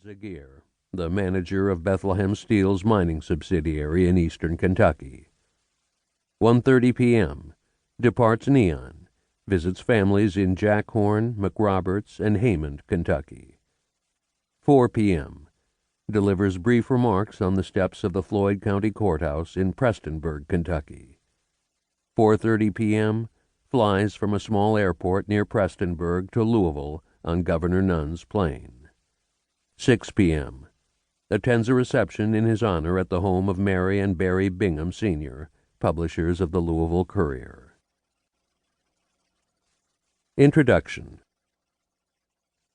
Zaguirre, the manager of Bethlehem Steel's mining subsidiary in eastern Kentucky. 1:30 p.m. Departs Neon, visits families in Jackhorn, McRoberts, and Hammond, Kentucky. 4 p.m. Delivers brief remarks on the steps of the Floyd County Courthouse in Prestonburg, Kentucky. 4:30 p.m. Flies from a small airport near Prestonburg to Louisville on Governor Nunn's plane. 6 p.m. Attends a reception in his honor at the home of Mary and Barry Bingham, Sr., publishers of the Louisville Courier. Introduction.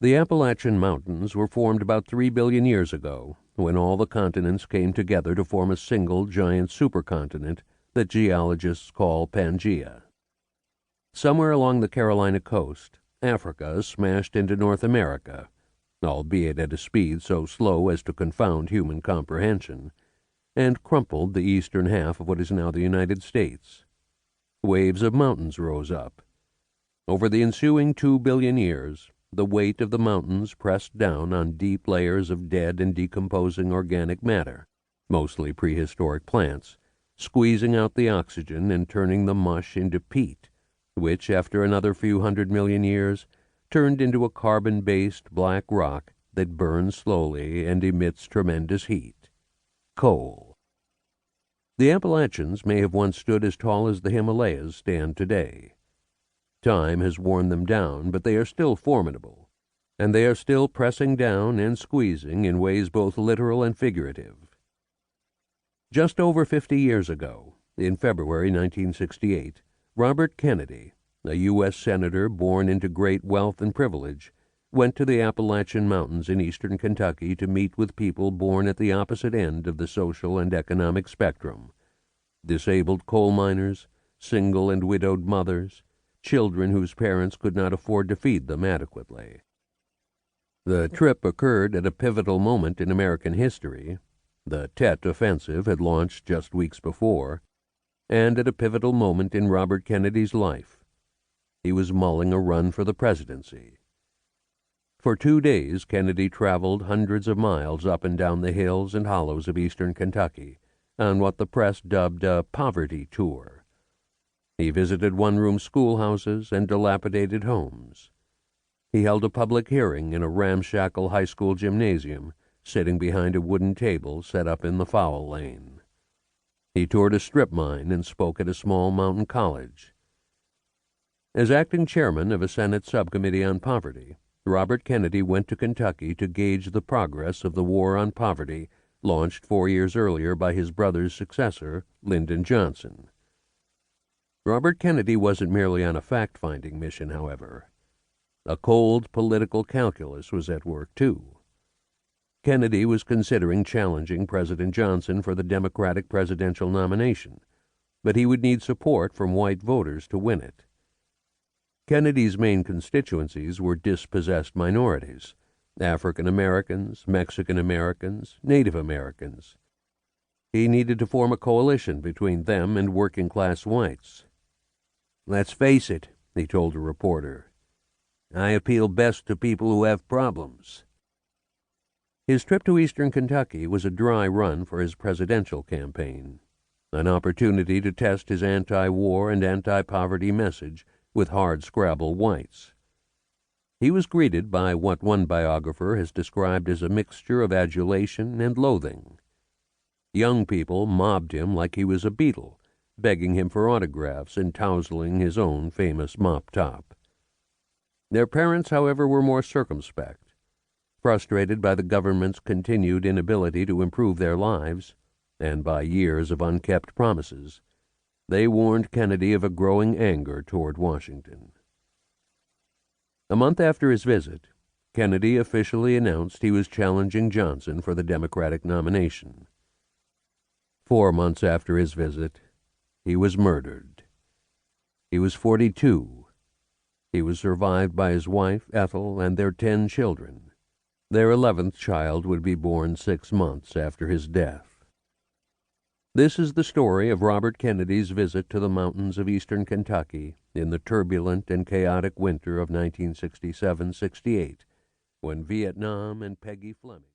The Appalachian Mountains were formed about 3 billion years ago, when all the continents came together to form a single giant supercontinent that geologists call Pangaea. Somewhere along the Carolina coast, Africa smashed into North America, albeit at a speed so slow as to confound human comprehension, and crumpled the eastern half of what is now the United States. Waves of mountains rose up. Over the ensuing 2 billion years, the weight of the mountains pressed down on deep layers of dead and decomposing organic matter, mostly prehistoric plants, squeezing out the oxygen and turning the mush into peat, which, after another few 100 million years, turned into a carbon-based black rock that burns slowly and emits tremendous heat. Coal. The Appalachians may have once stood as tall as the Himalayas stand today. Time has worn them down, but they are still formidable, and they are still pressing down and squeezing in ways both literal and figurative. Just over 50 years ago, in February 1968, Robert Kennedy, a U.S. Senator born into great wealth and privilege, went to the Appalachian Mountains in eastern Kentucky to meet with people born at the opposite end of the social and economic spectrum: disabled coal miners, single and widowed mothers, children whose parents could not afford to feed them adequately. The trip occurred at a pivotal moment in American history. The Tet Offensive had launched just weeks before, and at a pivotal moment in Robert Kennedy's life. He was mulling a run for the presidency. For 2 days, Kennedy traveled hundreds of miles up and down the hills and hollows of eastern Kentucky on what the press dubbed a poverty tour. He visited one-room schoolhouses and dilapidated homes. He held a public hearing in a ramshackle high school gymnasium, sitting behind a wooden table set up in the foul lane. He toured a strip mine and spoke at a small mountain college. As acting chairman of a Senate subcommittee on poverty, Robert Kennedy went to Kentucky to gauge the progress of the war on poverty launched 4 years earlier by his brother's successor, Lyndon Johnson. Robert Kennedy wasn't merely on a fact-finding mission, however. A cold political calculus was at work, too. Kennedy was considering challenging President Johnson for the Democratic presidential nomination, but he would need support from white voters to win it. Kennedy's main constituencies were dispossessed minorities: African Americans, Mexican Americans, Native Americans. He needed to form a coalition between them and working-class whites. "Let's face it," he told a reporter, "I appeal best to people who have problems." His trip to eastern Kentucky was a dry run for his presidential campaign, an opportunity to test his anti-war and anti-poverty message with hard-scrabble whites. He was greeted by what one biographer has described as a mixture of adulation and loathing. Young people mobbed him like he was a beetle, begging him for autographs and tousling his own famous mop top. Their parents, however, were more circumspect. Frustrated by the government's continued inability to improve their lives, and by years of unkept promises, they warned Kennedy of a growing anger toward Washington. A month after his visit, Kennedy officially announced he was challenging Johnson for the Democratic nomination. 4 months after his visit, he was murdered. He was 42. He was survived by his wife, Ethel, and their 10 children. Their 11th child would be born 6 months after his death. This is the story of Robert Kennedy's visit to the mountains of eastern Kentucky in the turbulent and chaotic winter of 1967-68, when Vietnam and Peggy Fleming